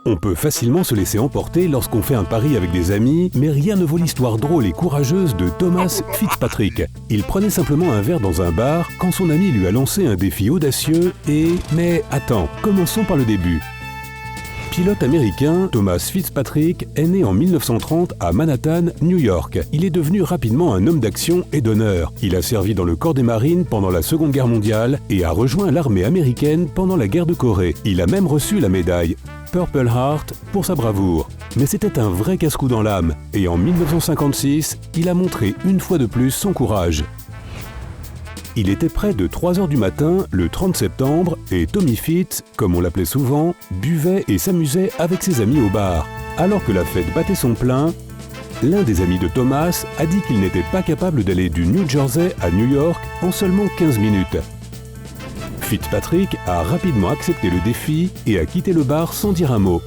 On peut facilement se laisser emporter lorsqu'on fait un pari avec des amis, mais rien ne vaut l'histoire drôle et courageuse de Thomas Fitzpatrick. Il prenait simplement un verre dans un bar quand son ami lui a lancé un défi audacieux et... Mais attends, commençons par le début. Pilote américain, Thomas Fitzpatrick est né en 1930 à Manhattan, New York. Il est devenu rapidement un homme d'action et d'honneur. Il a servi dans le corps des marines pendant la Seconde Guerre mondiale et a rejoint l'armée américaine pendant la guerre de Corée. Il a même reçu la médaille Purple Heart pour sa bravoure. Mais c'était un vrai casse-cou dans l'âme et en 1956, il a montré une fois de plus son courage. Il était près de 3 heures du matin, le 30 septembre, et Tommy Fitz, comme on l'appelait souvent, buvait et s'amusait avec ses amis au bar. Alors que la fête battait son plein, l'un des amis de Thomas a dit qu'il n'était pas capable d'aller du New Jersey à New York en seulement 15 minutes. Fitzpatrick a rapidement accepté le défi et a quitté le bar sans dire un mot.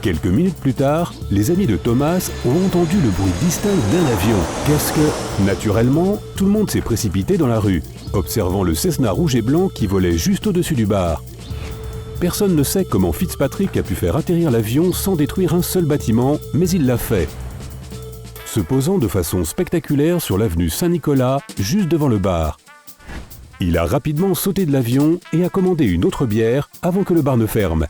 Quelques minutes plus tard, les amis de Thomas ont entendu le bruit distinct d'un avion. Qu'est-ce que... Naturellement, tout le monde s'est précipité dans la rue, observant le Cessna rouge et blanc qui volait juste au-dessus du bar. Personne ne sait comment Fitzpatrick a pu faire atterrir l'avion sans détruire un seul bâtiment, mais il l'a fait. Se posant de façon spectaculaire sur l'avenue Saint-Nicolas, juste devant le bar. Il a rapidement sauté de l'avion et a commandé une autre bière avant que le bar ne ferme.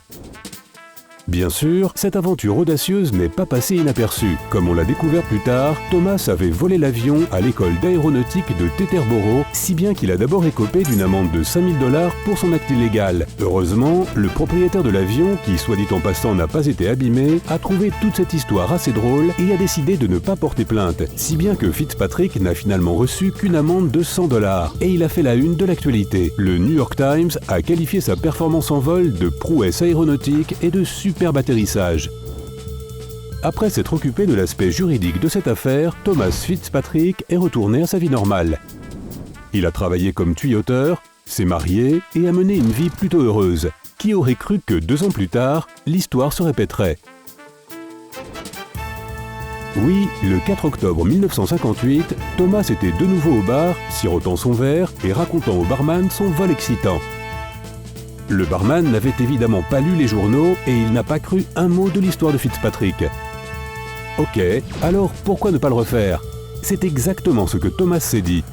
Bien sûr, cette aventure audacieuse n'est pas passée inaperçue. Comme on l'a découvert plus tard, Thomas avait volé l'avion à l'école d'aéronautique de Teterboro, si bien qu'il a d'abord écopé d'une amende de 5 000 $ pour son acte illégal. Heureusement, le propriétaire de l'avion, qui soit dit en passant n'a pas été abîmé, a trouvé toute cette histoire assez drôle et a décidé de ne pas porter plainte, si bien que Fitzpatrick n'a finalement reçu qu'une amende de 100 $. Et il a fait la une de l'actualité. Le New York Times a qualifié sa performance en vol de prouesse aéronautique et de superbe atterrissage. Après s'être occupé de l'aspect juridique de cette affaire, Thomas Fitzpatrick est retourné à sa vie normale. Il a travaillé comme tuyauteur, s'est marié et a mené une vie plutôt heureuse. Qui aurait cru que 2 ans plus tard, l'histoire se répéterait? Oui, le 4 octobre 1958, Thomas était de nouveau au bar, sirotant son verre et racontant au barman son vol excitant. Le barman n'avait évidemment pas lu les journaux et il n'a pas cru un mot de l'histoire de Fitzpatrick. Ok, alors pourquoi ne pas le refaire? C'est exactement ce que Thomas s'est dit.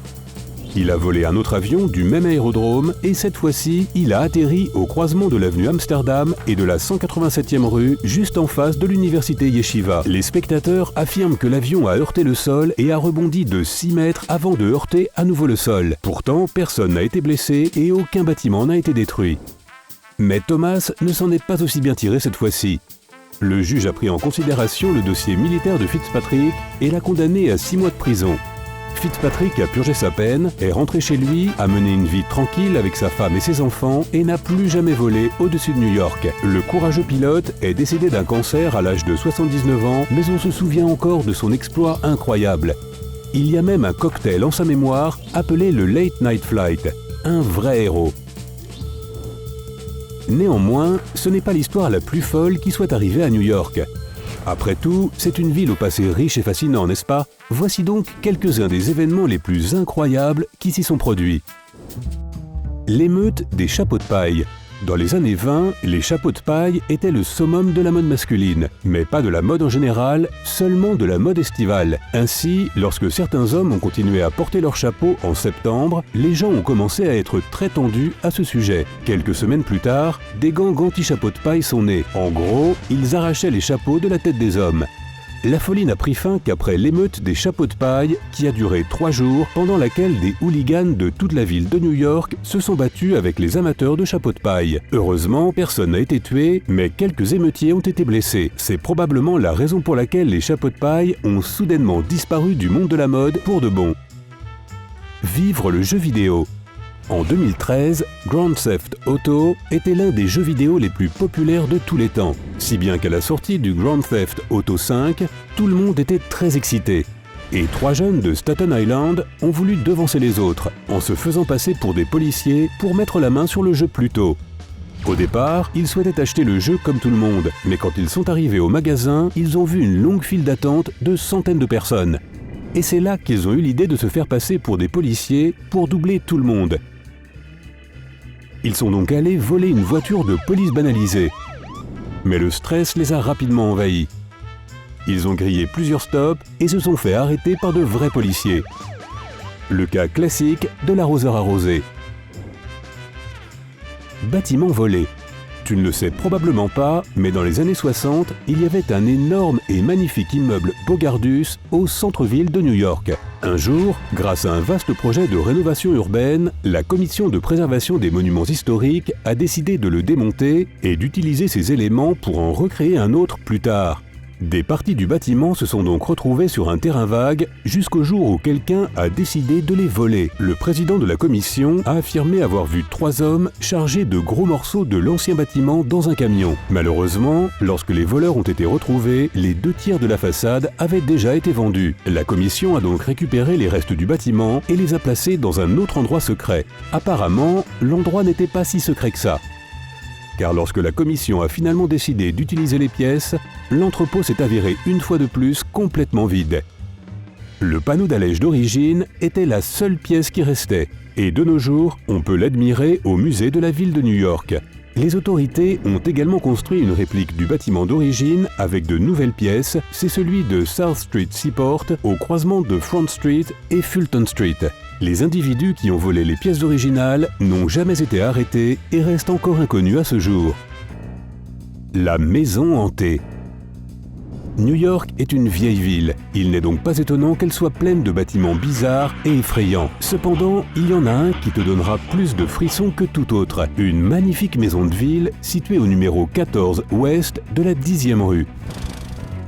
Il a volé un autre avion du même aérodrome et cette fois-ci, il a atterri au croisement de l'avenue Amsterdam et de la 187e rue, juste en face de l'université Yeshiva. Les spectateurs affirment que l'avion a heurté le sol et a rebondi de 6 mètres avant de heurter à nouveau le sol. Pourtant, personne n'a été blessé et aucun bâtiment n'a été détruit. Mais Thomas ne s'en est pas aussi bien tiré cette fois-ci. Le juge a pris en considération le dossier militaire de Fitzpatrick et l'a condamné à 6 mois de prison. Fitzpatrick a purgé sa peine, est rentré chez lui, a mené une vie tranquille avec sa femme et ses enfants et n'a plus jamais volé au-dessus de New York. Le courageux pilote est décédé d'un cancer à l'âge de 79 ans, mais on se souvient encore de son exploit incroyable. Il y a même un cocktail en sa mémoire appelé le Late Night Flight, un vrai héros. Néanmoins, ce n'est pas l'histoire la plus folle qui soit arrivée à New York. Après tout, c'est une ville au passé riche et fascinant, n'est-ce pas? Voici donc quelques-uns des événements les plus incroyables qui s'y sont produits. L'émeute des chapeaux de paille. Dans les années 20, les chapeaux de paille étaient le summum de la mode masculine, mais pas de la mode en général, seulement de la mode estivale. Ainsi, lorsque certains hommes ont continué à porter leurs chapeaux en septembre, les gens ont commencé à être très tendus à ce sujet. Quelques semaines plus tard, des gangs anti-chapeaux de paille sont nés. En gros, ils arrachaient les chapeaux de la tête des hommes. La folie n'a pris fin qu'après l'émeute des chapeaux de paille qui a duré 3 jours, pendant laquelle des hooligans de toute la ville de New York se sont battus avec les amateurs de chapeaux de paille. Heureusement, personne n'a été tué, mais quelques émeutiers ont été blessés. C'est probablement la raison pour laquelle les chapeaux de paille ont soudainement disparu du monde de la mode pour de bon. Vivre le jeu vidéo. En 2013, Grand Theft Auto était l'un des jeux vidéo les plus populaires de tous les temps, si bien qu'à la sortie du Grand Theft Auto 5, tout le monde était très excité. Et 3 jeunes de Staten Island ont voulu devancer les autres, en se faisant passer pour des policiers pour mettre la main sur le jeu plus tôt. Au départ, ils souhaitaient acheter le jeu comme tout le monde, mais quand ils sont arrivés au magasin, ils ont vu une longue file d'attente de centaines de personnes. Et c'est là qu'ils ont eu l'idée de se faire passer pour des policiers pour doubler tout le monde. Ils sont donc allés voler une voiture de police banalisée. Mais le stress les a rapidement envahis. Ils ont grillé plusieurs stops et se sont fait arrêter par de vrais policiers. Le cas classique de l'arroseur arrosé. Bâtiment volé. Tu ne le sais probablement pas, mais dans les années 60, il y avait un énorme et magnifique immeuble Bogardus au centre-ville de New York. Un jour, grâce à un vaste projet de rénovation urbaine, la Commission de préservation des monuments historiques a décidé de le démonter et d'utiliser ces éléments pour en recréer un autre plus tard. Des parties du bâtiment se sont donc retrouvées sur un terrain vague jusqu'au jour où quelqu'un a décidé de les voler. Le président de la commission a affirmé avoir vu 3 hommes chargés de gros morceaux de l'ancien bâtiment dans un camion. Malheureusement, lorsque les voleurs ont été retrouvés, les 2 tiers de la façade avaient déjà été vendus. La commission a donc récupéré les restes du bâtiment et les a placés dans un autre endroit secret. Apparemment, l'endroit n'était pas si secret que ça. Car lorsque la commission a finalement décidé d'utiliser les pièces, l'entrepôt s'est avéré une fois de plus complètement vide. Le panneau d'allège d'origine était la seule pièce qui restait, et de nos jours, on peut l'admirer au musée de la ville de New York. Les autorités ont également construit une réplique du bâtiment d'origine avec de nouvelles pièces, c'est celui de South Street Seaport au croisement de Front Street et Fulton Street. Les individus qui ont volé les pièces originales n'ont jamais été arrêtés et restent encore inconnus à ce jour. La maison hantée. New York est une vieille ville. Il n'est donc pas étonnant qu'elle soit pleine de bâtiments bizarres et effrayants. Cependant, il y en a un qui te donnera plus de frissons que tout autre. Une magnifique maison de ville située au numéro 14 ouest de la 10e rue.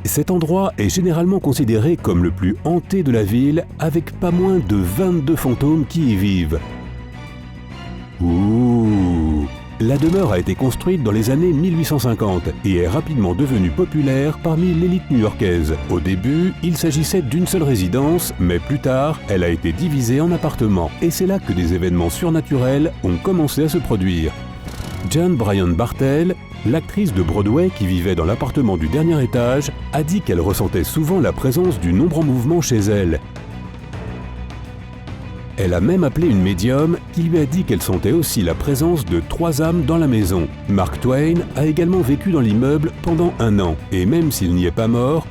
Cet endroit est généralement considéré comme le plus hanté de la ville, avec pas moins de 22 fantômes qui y vivent. Ouh! La demeure a été construite dans les années 1850 et est rapidement devenue populaire parmi l'élite new-yorkaise. Au début, il s'agissait d'une seule résidence, mais plus tard, elle a été divisée en appartements. Et c'est là que des événements surnaturels ont commencé à se produire. Jane Bryan Bartel, l'actrice de Broadway qui vivait dans l'appartement du dernier étage, a dit qu'elle ressentait souvent la présence d'une ombre en mouvement chez elle. Elle a même appelé une médium qui lui a dit qu'elle sentait aussi la présence de 3 âmes dans la maison. Mark Twain a également vécu dans l'immeuble pendant 1 an, et même s'il n'y est pas mort,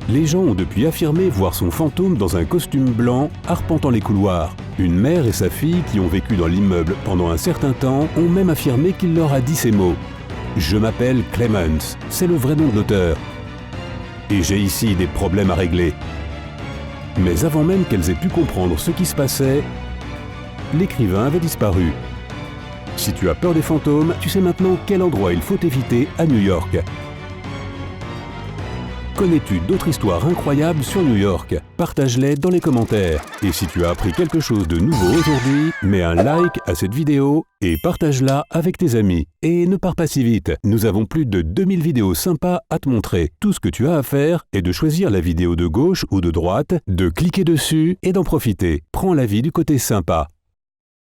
les gens ont depuis affirmé voir son fantôme dans un costume blanc arpentant les couloirs. Une mère et sa fille qui ont vécu dans l'immeuble pendant un certain temps ont même affirmé qu'il leur a dit ces mots. « Je m'appelle Clemens, c'est le vrai nom de l'auteur. Et j'ai ici des problèmes à régler. » Mais avant même qu'elles aient pu comprendre ce qui se passait, l'écrivain avait disparu. Si tu as peur des fantômes, tu sais maintenant quel endroit il faut éviter à New York. Connais-tu d'autres histoires incroyables sur New York? Partage-les dans les commentaires. Et si tu as appris quelque chose de nouveau aujourd'hui, mets un like à cette vidéo et partage-la avec tes amis. Et ne pars pas si vite, nous avons plus de 2000 vidéos sympas à te montrer. Tout ce que tu as à faire est de choisir la vidéo de gauche ou de droite, de cliquer dessus et d'en profiter. Prends la vie du côté sympa.